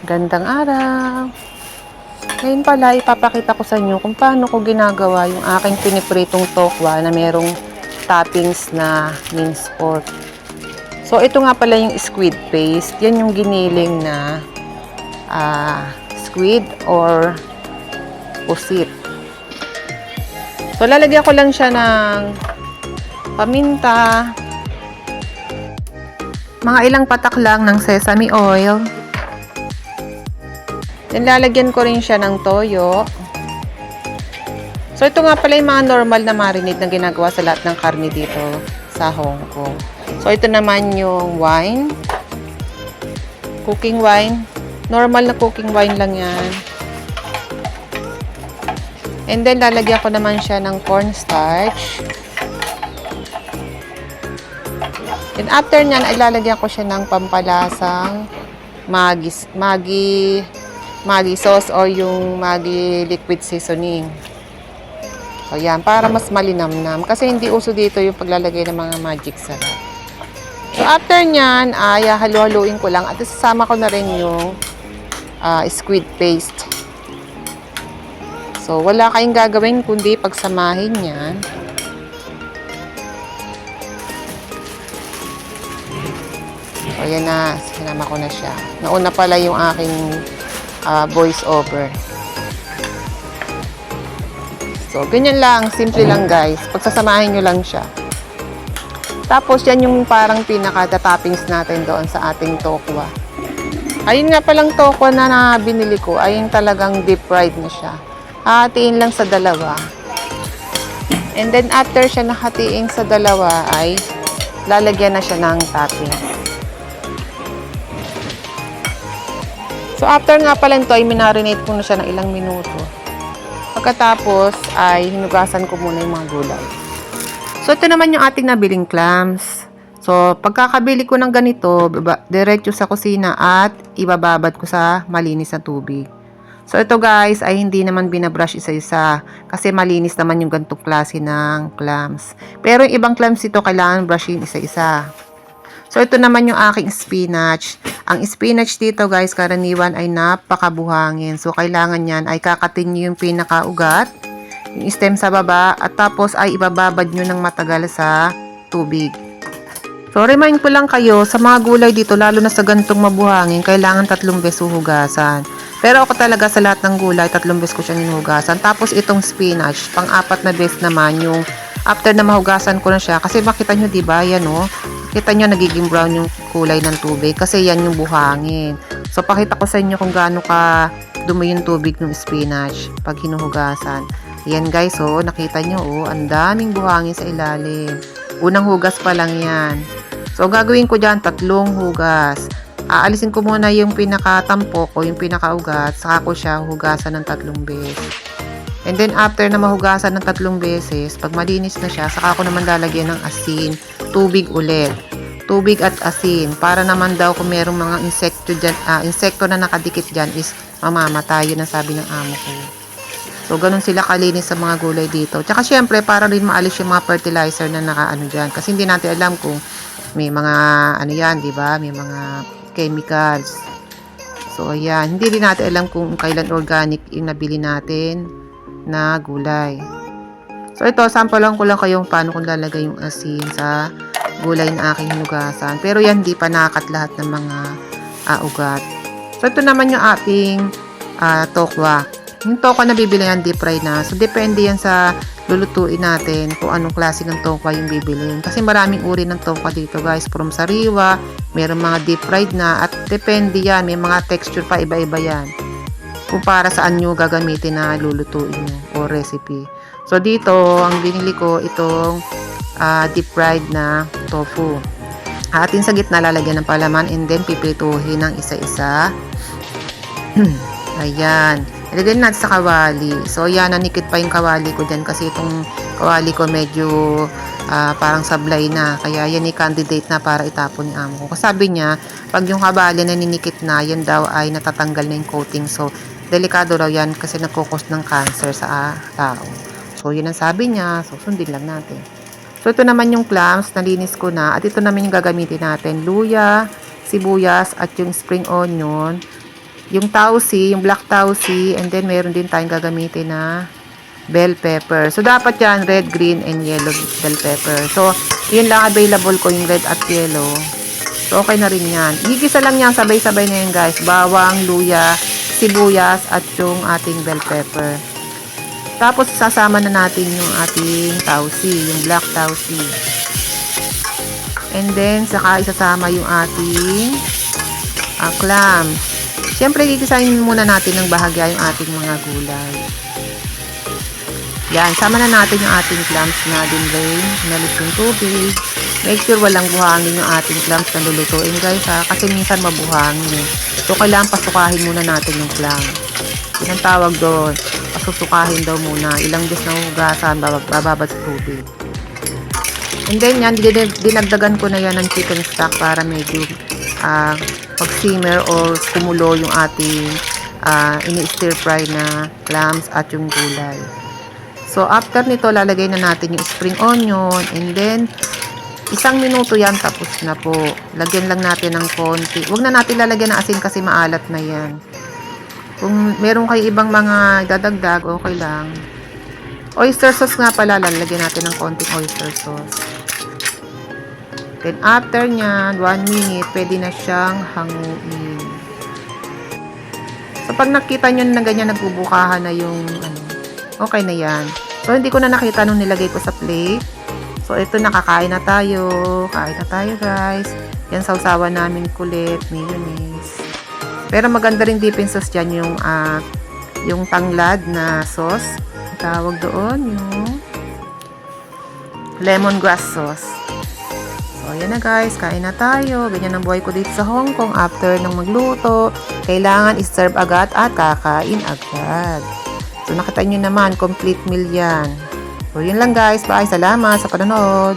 Gandang araw! Ngayon pala ipapakita ko sa inyo kung paano ko ginagawa yung aking pinipritong tokwa na merong toppings na minced pork. So ito nga pala yung squid paste. Yan yung giniling na squid or pusit. So lalagyan ko lang siya ng paminta, mga ilang patak lang ng sesame oil. Then, lalagyan ko rin siya ng toyo. So, ito nga pala yung mga normal na marinade na ginagawa sa lahat ng karne dito sa Hong Kong. So, ito naman yung wine. Cooking wine. Normal na cooking wine lang yan. And then, lalagyan ko naman siya ng cornstarch. And after nyan, ay lalagyan ko siya ng pampalasang Maggi sauce or yung Maggi liquid seasoning. So, yan. Para mas malinamnam. Kasi hindi uso dito yung paglalagay ng mga magic sarap. So, after nyan, ay halu-haluin ko lang. At sasama ko na rin yung squid paste. So, wala kayong gagawin kundi pagsamahin yan. So, yan na. Sinama ko na siya. Nauna pala yung aking voice over. So, ganyan lang. Simple lang, guys. Pagsasamahin nyo lang siya. Tapos, yan yung parang pinaka-toppings natin doon sa ating tokwa. Ayun nga palang tokwa na binili ko. Ayun talagang deep fried na siya. Hahatiin lang sa dalawa. And then, after siya nahatiin sa dalawa, ay lalagyan na siya ng toppings. So, after nga pala ito, ay minarinate ko na siya ng ilang minuto. Pagkatapos, ay hinugasan ko muna yung mga gulay. So, ito naman yung ating nabiling clams. So, pagkakabili ko ng ganito, diretso sa kusina at ibababad ko sa malinis na tubig. So, ito guys, ay hindi naman binabrush isa-isa kasi malinis naman yung ganitong klase ng clams. Pero yung ibang clams ito, kailangan brushin isa-isa. So, ito naman yung aking spinach. Ang spinach dito guys, karaniwan ay napakabuhangin. So, kailangan yan ay kakatin nyo yung pinakaugat, yung stem sa baba, at tapos ay ibababad nyo ng matagal sa tubig. So, remind ko lang kayo, sa mga gulay dito, lalo na sa ganitong mabuhangin, kailangan 3 beses hugasan. Pero ako talaga sa lahat ng gulay, 3 beses ko siyang hinugasan. Tapos itong spinach, pang-4 na beses naman yung after na mahugasan ko na siya. Kasi makita nyo, diba, yan o. Kita nyo, nagiging brown yung kulay ng tubig kasi yan yung buhangin. So, pakita ko sa inyo kung gaano ka dumi yung tubig ng spinach pag hinuhugasan. Yan guys, oh, nakita nyo, oh, ang daming buhangin sa ilalim. Unang hugas pa lang yan. So, gagawin ko dyan 3 hugas. Aalisin ko muna yung pinakatampok o yung pinakaugat, saka ko siya hugasan ng 3 beses. And then, after na mahugasan ng 3 beses, pag malinis na siya, saka ko naman lalagyan ng asin, tubig ulit. Tubig at asin. Para naman daw kung merong mga insekto na nakadikit dyan is mamamatay. Yun ang sabi ng amo ko. So, ganun sila kalinis sa mga gulay dito. Tsaka, syempre, para rin maalis yung mga fertilizer na nakaano dyan. Kasi hindi natin alam kung may mga, ano yan, diba? May mga chemicals. So, ayan. Hindi rin natin alam kung kailan organic yung nabili natin na gulay. So, ito, sample lang ko lang kayong paano kung lalagay yung asin sa gulay na aking hinugasan. Pero yan, hindi pa nakakat lahat ng mga ugat. So, ito naman yung ating tokwa. Yung tokwa na bibili yan, deep fry na. So, depende yan sa lulutuin natin kung anong klase ng tokwa yung bibilin. Kasi maraming uri ng tokwa dito, guys. From sariwa, mayroong mga deep fried na, at depende yan. May mga texture pa, iba-iba yan. Kung para saan nyo gagamitin na lulutuin nyo o recipe. So, dito, ang binili ko itong deep fried na tofu. Atin sa gitna lalagyan ng palaman and then pipituhin ng isa-isa. Ayan. Ilagay natin sa kawali. So, yan, nanikit pa yung kawali ko dyan kasi itong kawali ko medyo parang sablay na. Kaya yan candidate na para itapon ni amo ko. Kasi sabi niya, pag yung kawali na ninikit na, yan daw ay natatanggal na yung coating. So, delikado daw yan kasi nagkukos ng cancer sa tao. So, yun ang sabi niya. So, sundin lang natin. So, ito naman yung clams. Nalinis ko na. At ito naman yung gagamitin natin. Luya, sibuyas, at yung spring onion. yung tausi, yung black tausi, and then meron din tayong gagamitin na bell pepper. So, dapat yan, red, green, and yellow bell pepper. So, yun lang available ko, yung red at yellow. So, okay na rin yan. Igisa lang yan, sabay-sabay na yan, guys. Bawang, luya, sibuyas, at yung ating bell pepper. Tapos, sasama na natin yung ating tausi, yung black tausi. And then, saka isasama yung ating clams. Siyempre, gigisahin muna natin ng bahagya yung ating mga gulay. Yan, sama na natin yung ating clams na dinrain, nalit yung tubig. Make sure walang buhangin yung ating clams na lulutuin, guys, ha? Kasi minsan mabuhangin, eh. So, kailangan pasukahin muna natin yung clams. Yun ang tawag doon. Pasusukahin daw muna. Ilang beses na hugasan, bababad sa tubig. And then, yan, dinagdagan ko na yan ng chicken stock para medyo pag-simmer or kumulo yung ating ini-stir fry na clams at yung gulay. So, after nito, lalagay na natin yung spring onion. And then, 1 minuto yan, tapos na po. Lagyan lang natin ng konti. Huwag na natin lalagyan ng asin kasi maalat na yan. Kung meron kayo ibang mga dadagdag, okay lang. Oyster sauce nga pala, lalagyan natin ng konting oyster sauce. Then, after nyan, 1 minute, pwede na siyang hanguin. So, pag nakita nyo na ganyan, nagbubukahan na yung, okay na yan. So, hindi ko na nakita nung nilagay ko sa plate. So, ito, nakakain na tayo. Kain na tayo, guys. Yan, sausawan namin kulit, mayonnaise. Pero maganda rin dipping sauce dyan, yung tanglad na sauce. Tawag doon, yung lemongrass sauce. So, ayan na guys, kain na tayo. Ganyan ang buhay ko dito sa Hong Kong. After ng magluto, kailangan i-serve agad at kakain agad. So, nakita nyo naman, complete meal yan. So, yun lang guys. Bye. Salamat sa panonood.